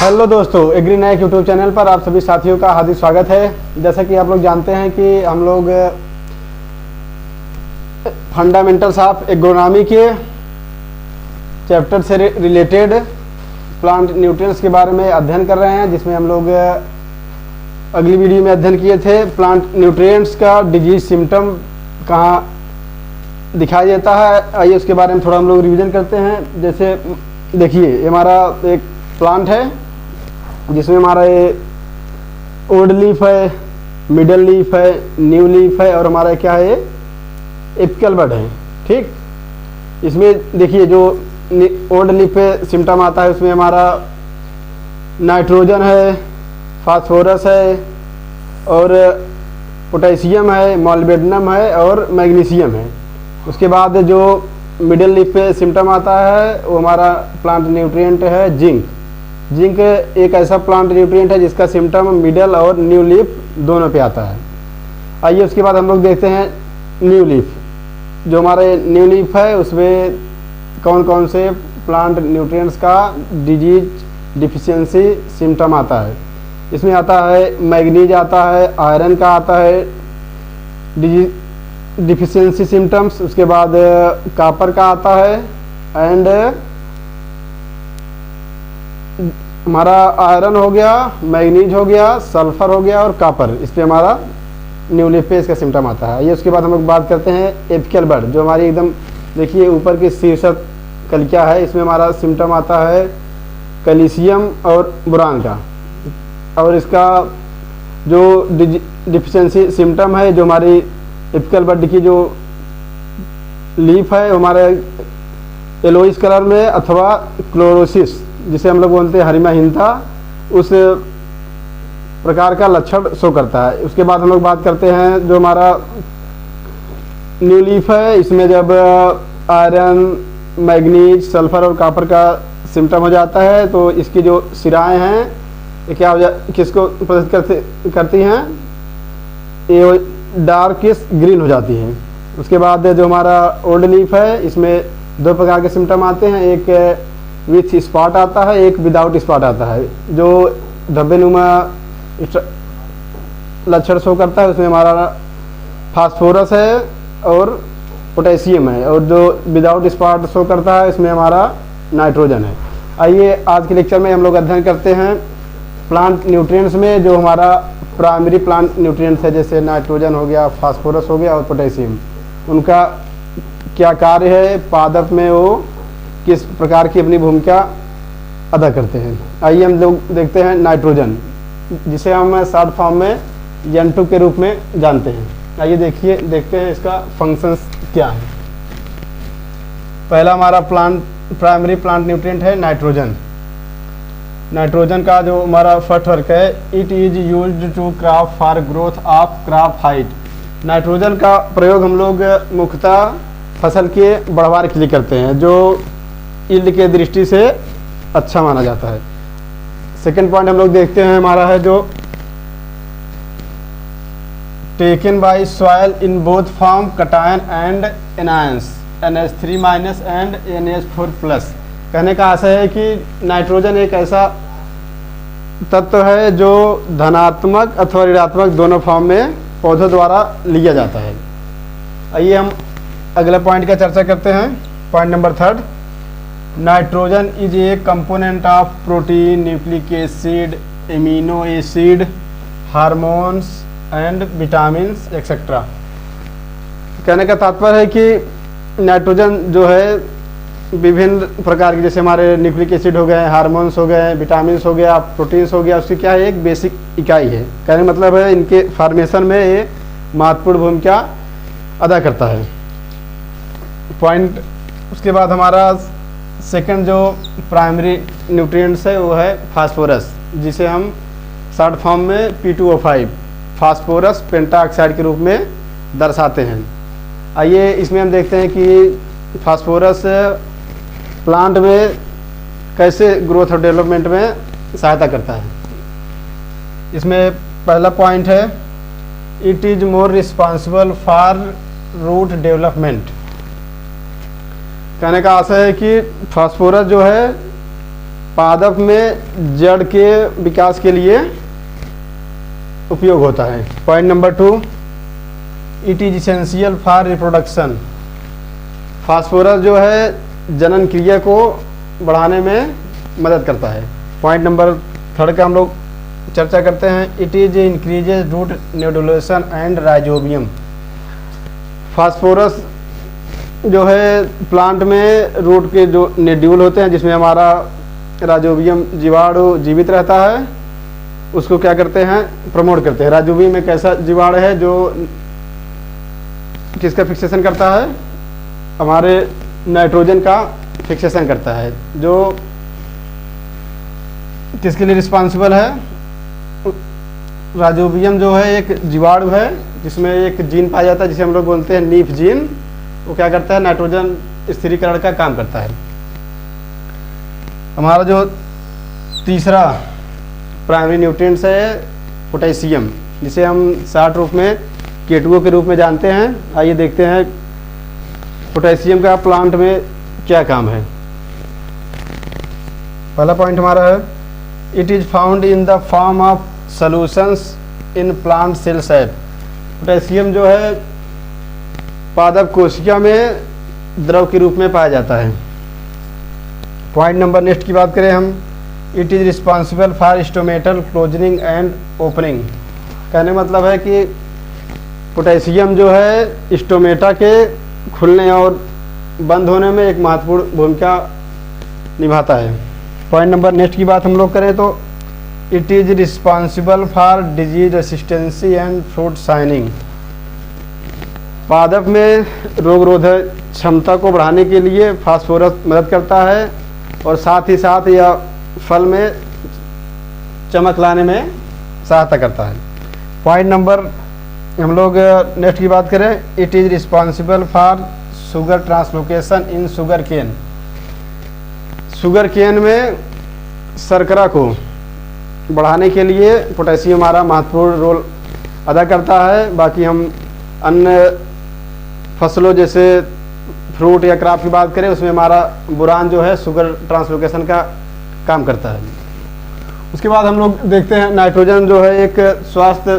Hello दोस्तों, agree नायक YouTube channel पर आप सभी साथियों का हार्दिक स्वागत है। जैसा कि आप लोग जानते हैं कि हम लोग फंडामेंटल्स ऑफ एग्रोनॉमी के चैप्टर से रिलेटेड प्लांट न्यूट्रिएंट्स के बारे में अध्ययन कर रहे हैं, जिसमें हम लोग अगली वीडियो में अध्ययन किए थे प्लांट न्यूट्रिएंट्स का डिजीज सिम्टम कहाँ दिखाई देता है। आइए उसके बारे में थोड़ा हम लोग रिवीजन करते हैं। जैसे देखिए, ये हमारा एक प्लांट है जिसमें हमारा ये ओल्ड लीफ है, मिडल लीफ है, न्यू लीफ है और हमारा क्या है, एपिकल बड है। ठीक, इसमें देखिए जो ओल्ड लीफ पे सिम्टम आता है उसमें हमारा नाइट्रोजन है, फास्फोरस है और पोटेशियम है, मॉलिब्डेनम है और मैग्नीशियम है। उसके बाद जो मिडिल लीफ पे सिम्टम आता है वो हमारा प्लांट न्यूट्रिएंट है जिंक। जिंक एक ऐसा प्लांट न्यूट्रिएंट है जिसका सिम्टम मिडल और न्यू लीफ दोनों पे आता है। आइए उसके बाद हम लोग देखते हैं न्यू लीफ। जो हमारे न्यू लीफ है उसमें कौन कौन से प्लांट न्यूट्रिएंट्स का डिजीज डिफिशियंसी सिम्टम आता है। इसमें आता है मैग्नीज आता है, आयरन का आता है डिजीज डिफिशियंसी सिम्टम्स। उसके बाद कॉपर का आता है एंड हमारा आयरन हो गया, मैग्नीज हो गया, सल्फर हो गया और कॉपर, इस पे हमारा न्यू लीफ पे इसका सिम्टम आता है। ये उसके बाद हम लोग बात करते हैं एपिकल बड। जो हमारी एकदम देखिए ऊपर की शीर्षक कलिका है, इसमें हमारा सिम्टम आता है कैल्शियम और बोरान का। और इसका जो डिफिशियंसी सिम्टम है, जो हमारी एपिकल बड की जो लीफ है हमारे येलोइश कलर में अथवा क्लोरोसिस जिसे हम लोग बोलते हैं हरिमाहीनता, उस प्रकार का लक्षण शो करता है। उसके बाद हम लोग बात करते हैं जो हमारा न्यू लीफ है, इसमें जब आयरन, मैग्नीज, सल्फर और कॉपर का सिम्टम हो जाता है तो इसकी जो सिराएं हैं ये क्या किसको प्रदर्शित करती हैं, ये डार्किश ग्रीन हो जाती हैं। उसके बाद जो हमारा ओल्ड लीफ है इसमें दो प्रकार के सिम्टम आते हैं, एक विथ स्पॉट आता है, एक विदाउट स्पॉट आता है। जो धब्बेनुमा लक्षण शो करता है उसमें हमारा फास्फोरस है और पोटेशियम है, और जो विदाउट स्पॉट शो करता है इसमें हमारा नाइट्रोजन है। आइए आज के लेक्चर में हम लोग अध्ययन करते हैं प्लांट न्यूट्रिएंट्स में जो हमारा प्राइमरी प्लांट न्यूट्रिएंट्स है, जैसे नाइट्रोजन हो गया, फास्फोरस हो गया और पोटेशियम। उनका क्या कार्य है, पादप में वो किस प्रकार की अपनी भूमिका अदा करते हैं। आइए हम लोग देखते हैं नाइट्रोजन, जिसे हम शॉर्ट फॉर्म में N2 के रूप में जानते हैं। आइए देखते हैं इसका फंक्शंस क्या है। पहला हमारा प्राइमरी प्लांट न्यूट्रिएंट है नाइट्रोजन। नाइट्रोजन का जो हमारा फर्स्ट वर्क है, it is used to crop for growth of crop height. Nitrogen का प्रयोग हम लोग मुख्यतः फसल के बढ़वार के लिए करते हैं, जो यील्ड के दृष्टि से अच्छा माना जाता है। सेकेंड पॉइंट हम लोग देखते हैं हमारा है जो taken by soil in both form cation and anions NH3- and NH4+। कहने का आशय है कि नाइट्रोजन एक ऐसा तत्व है जो धनात्मक अथवा ऋणात्मक दोनों फॉर्म में पौधों द्वारा लिया जाता है। आइए हम अगले पॉइंट का चर्चा करते हैं। Point number 3, nitrogen is a component of protein, nucleic acid, amino acid, hormones and vitamins etcetera. कहने का तात्पर्य है कि नाइट्रोजन जो है विभिन्न प्रकार के, जैसे हमारे न्यूक्लिक एसिड हो गए, हार्मोन्स हो गए, विटामिन्स हो गया, प्रोटीन्स हो गया, उसकी क्या है, एक बेसिक इकाई है। कहने का मतलब है इनके फॉर्मेशन में ये महत्वपूर्ण भूमिका अदा करता है। पॉइंट उसके बाद हमारा सेकंड जो प्राइमरी न्यूट्रिएंट्स है वो है फास्फोरस, जिसे हम शॉर्ट फॉर्म में P2O5 फास्फोरस पेंटाऑक्साइड के रूप में दर्शाते हैं। आइए इसमें हम देखते हैं कि फास्फोरस प्लांट में कैसे ग्रोथ और डेवलपमेंट में सहायता करता है। इसमें पहला पॉइंट है, it is more responsible for root development. कहने का आशय है कि फास्फोरस जो है पादप में जड़ के विकास के लिए उपयोग होता है। Point number 2, it is essential for reproduction. Phosphorus जो है जनन क्रिया को बढ़ाने में मदद करता है। पॉइंट नंबर 3 का हम लोग चर्चा करते हैं। It is increases root nodulation and rhizobium. Phosphorus जो है प्लांट में रूट के जो नेड्यूल होते हैं जिसमें हमारा राइजोबियम जीवाणु जीवित रहता है, उसको क्या करते हैं, प्रमोट करते हैं। राइजोबियम एक ऐसा जीवाणु है जो किसका फिक्सेशन करता है, हमारे नाइट्रोजन का फिक्सेशन करता है, जो किसके लिए रिस्पॉन्सिबल है। राइजोबियम जो है एक जीवाणु है जिसमें एक जीन पाया जाता है जिसे हम लोग बोलते हैं नीफ जीन। वो क्या करता है, नाइट्रोजन स्थिरीकरण का काम करता है। हमारा जो तीसरा प्राइमरी न्यूट्रिएंट्स है पोटेशियम, जिसे हम शॉर्ट रूप में K2O के रूप में जानते हैं। आइए देखते हैं पोटेशियम का प्लांट में क्या काम है। पहला पॉइंट हमारा है, it is found in the form of solutions in plant cell sap. Potassium जो है पादप कोशिका में द्रव के रूप में पाया जाता है। पॉइंट नंबर नेक्स्ट की बात करें हम, it is responsible for stomatal closing and opening. कहने मतलब है कि पोटेशियम जो है स्टोमेटा के खुलने और बंद होने में एक महत्वपूर्ण भूमिका निभाता है। पॉइंट नंबर नेक्स्ट की बात हम लोग करें तो it is responsible for disease रेसिस्टेंसी and fruit shining. पादप में रोग रोधक क्षमता को बढ़ाने के लिए फास्फोरस मदद करता है और साथ ही साथ यह फल में चमक लाने में सहायता करता है। पॉइंट नंबर हम लोग नेक्स्ट की बात करें, it is responsible for sugar translocation in sugar cane. Sugar cane में शर्करा को बढ़ाने के लिए पोटेशियम हमारा महत्वपूर्ण रोल अदा करता है। बाकी हम अन्य फसलों जैसे फ्रूट या क्रॉप की बात करें, उसमें हमारा बोरान जो है शुगर ट्रांसलोकेशन का काम करता है। उसके बाद हम लोग देखते हैं नाइट्रोजन जो है एक स्वास्थ्य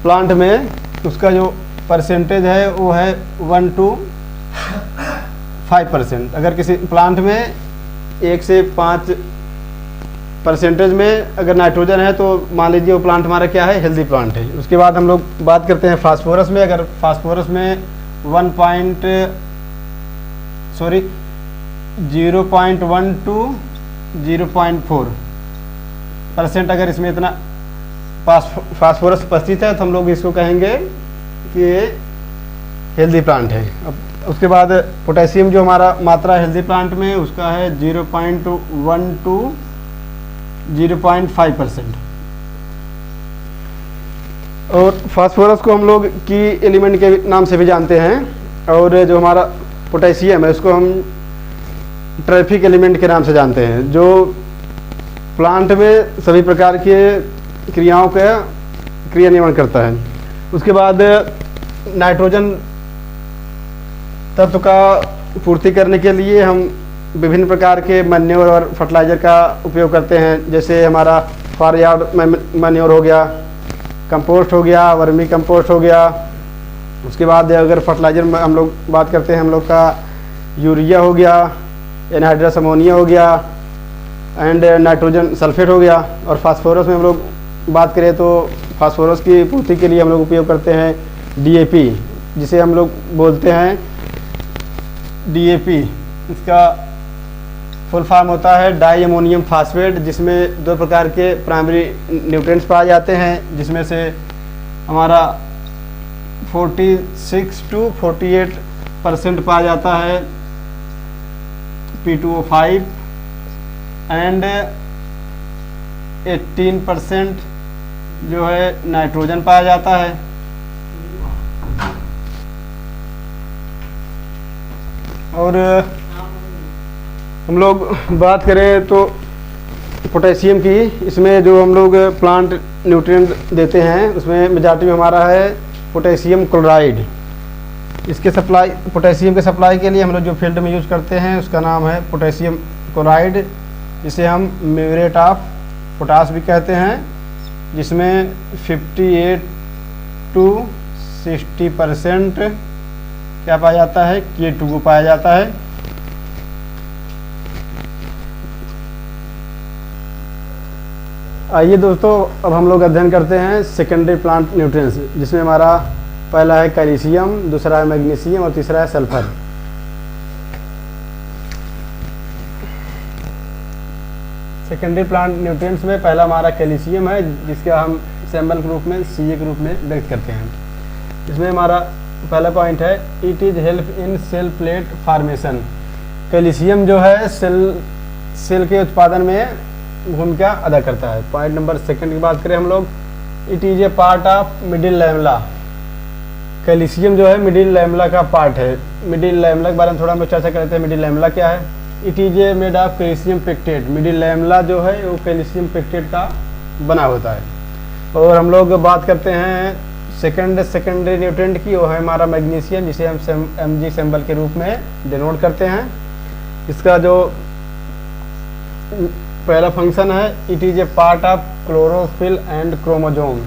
प्लांट में उसका जो परसेंटेज है वो है 1 to 5%। अगर किसी प्लांट में 1 से 5% में अगर नाइट्रोजन है तो मान लीजिए वो प्लांट हमारा क्या है, हेल्दी प्लांट है। उसके बाद हम लोग बात करते हैं फास्फोरस में। अगर फास्फोरस में 0.1 to 0.4% अगर इसमें इतना फास्फोरस उपस्थित है तो हम लोग इसको कहेंगे कि ये हेल्दी प्लांट है। अब उसके बाद पोटेशियम जो हमारा मात्रा हेल्दी प्लांट में उसका है 0.1 to 0.5%। और फास्फोरस को हम लोग की एलिमेंट के नाम से भी जानते हैं, और जो हमारा पोटेशियम है उसको हम ट्रैफिक एलिमेंट के नाम से जानते हैं, जो प्लांट में सभी प्रकार के क्रियाओं का क्रियान्वयन करता है। उसके बाद नाइट्रोजन तत्व का पूर्ति करने के लिए हम विभिन्न प्रकार के मैन्योर और फर्टिलाइज़र का उपयोग करते हैं, जैसे हमारा फॉरयार्ड मैन्योर हो गया, कंपोस्ट हो गया, वर्मी कंपोस्ट हो गया। उसके बाद अगर फर्टिलाइज़र में हम लोग बात करते हैं, हम लोग का यूरिया हो गया, एनहाइड्रस अमोनिया हो गया एंड नाइट्रोजन सल्फेट हो गया। और फास्फोरस में हम लोग बात करें तो फास्फोरस की पूर्ति के लिए हम लोग उपयोग करते हैं DAP, जिसे हम लोग बोलते हैं DAP। इसका फुल फॉर्म होता है डाई अमोनियम फास्फेट, जिसमें 2 प्रकार के प्राइमरी न्यूट्रिएंट्स पाए जाते हैं, जिसमें से हमारा 46 to 48% पाया जाता है P2O5 एंड 18% जो है नाइट्रोजन पाया जाता है। और हम लोग बात करें तो पोटेशियम की, इसमें जो हम लोग प्लांट न्यूट्रिएंट देते हैं उसमें मेजॉरिटी में हमारा है पोटेशियम क्लोराइड। इसके सप्लाई, पोटेशियम के सप्लाई के लिए हम लोग जो फील्ड में यूज़ करते हैं उसका नाम है पोटेशियम क्लोराइड जिसे हम म्यूरेट ऑफ पोटाश भी कहते हैं, जिसमें 58 to 60% क्या पाया जाता है, K2 पाया जाता है। आइए दोस्तों, अब हम लोग अध्ययन करते हैं सेकेंडरी प्लांट न्यूट्रिएंट्स, जिसमें हमारा पहला है कैल्शियम, दूसरा है मैग्नीशियम और तीसरा है सल्फर। सेकेंडरी प्लांट न्यूट्रिएंट्स में पहला हमारा कैल्शियम है, जिसका हम सिंबल के रूप में Ca के रूप में व्यक्त करते हैं। इसमें हमारा पहला पॉइंट है, it is help in cell plate formation. Calcium जो है सेल के उत्पादन में भूमिका अदा करता है। पॉइंट नंबर सेकंड की बात करें हम लोग, it is a part of middle lamella. Calcium जो है मिडिल लैमेला का पार्ट है। मिडिल लैमेला के बारे में थोड़ा हम लोग चर्चा करते हैं। मिडिल लैमेला क्या है? It is A made of calcium pectate. Middle lamella जो है वो कैल्शियम पेक्टेट का बना होता है। और हम लोग बात करते हैं सेकेंडरी न्यूट्रिएंट की, वो है हमारा मैग्नीशियम, जिसे हम Mg सिंबल के रूप में डिनोट करते हैं। इसका जो पहला फंक्शन है, it is a part of chlorophyll and chromosome.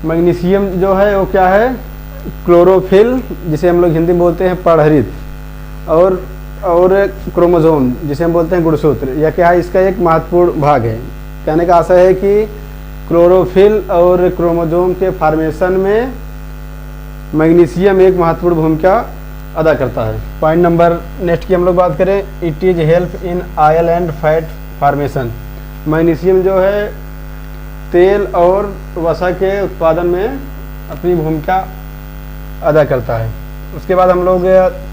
Magnesium जो है वो क्या है? क्लोरोफिल, जिसे हम लोग हिंदी में बोलते हैं पर्णहरित, और क्रोमोसोम जिसे हम बोलते हैं गुणसूत्र। यह क्या है? इसका एक महत्वपूर्ण भाग है। कहने का आशय है कि क्लोरोफिल और क्रोमोसोम के फॉर्मेशन में मैग्नीशियम एक महत्वपूर्ण भूमिका अदा करता है। पॉइंट नंबर नेक्स्ट की हम लोग बात करें, it is help in oil and fat formation. Magnesium जो है तेल और वसा के उत्पादन में अपनी भूमिका अदा करता है। उसके बाद हम लोग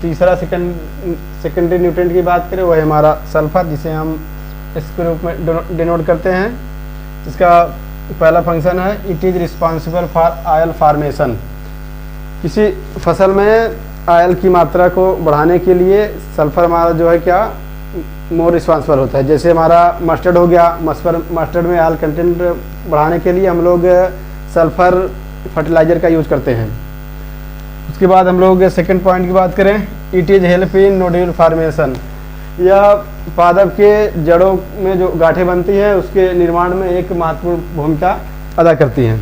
तीसरा सेकेंडरी न्यूट्रिएंट की बात करें, वह है हमारा सल्फर, जिसे हम इसके रूप में डिनोट करते हैं। इसका पहला फंक्शन है, it is responsible for oil formation. किसी फसल में ऑयल की मात्रा को बढ़ाने के लिए सल्फर हमारा जो है क्या मोर रिस्पॉन्सिबल होता है। जैसे हमारा मस्टर्ड हो गया, मस्टर्ड में ऑयल कंटेंट बढ़ाने के लिए हम लोग सल्फर फर्टिलाइज़र का यूज करते हैं। उसके बाद हम लोग सेकंड पॉइंट की बात करें, it is help in nodule formation. यह पादप के जड़ों में जो गांठें बनती हैं उसके निर्माण में एक महत्वपूर्ण भूमिका अदा करती हैं।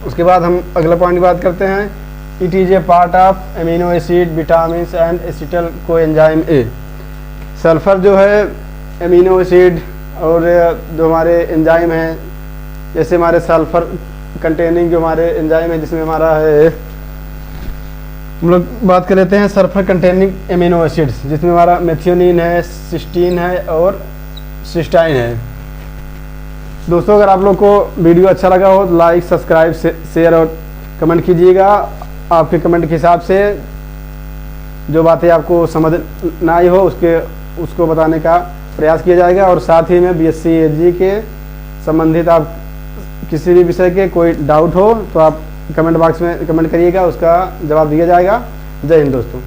उसके बाद हम अगला पॉइंट की बात करते हैं, it is a part of amino acid, vitamin and acetyl coenzyme A. Sulphur जो है एमिनो एसिड और जो हमारे एंजाइम हैं, जैसे हमारे सल्फर कंटेनिंग जो हमारे एंजाइम है, जिसमें हमारा है, हम लोग बात कर लेते हैं सल्फर कंटेनिंग एमिनो एसिड्स, जिसमें हमारा मेथियोनिन है, सिस्टीन है और सिस्टाइन है। दोस्तों, अगर आप लोग को वीडियो अच्छा लगा हो तो लाइक, सब्सक्राइब, शेयर और कमेंट कीजिएगा। आपके कमेंट के हिसाब से जो बातें आपको समझ ना आई हो उसको बताने का प्रयास किया जाएगा। और साथ ही में BSc AG के संबंधित आप किसी भी विषय के कोई डाउट हो तो आप कमेंट बॉक्स में कमेंट करिएगा, उसका जवाब दिया जाएगा। जय हिंद दोस्तों।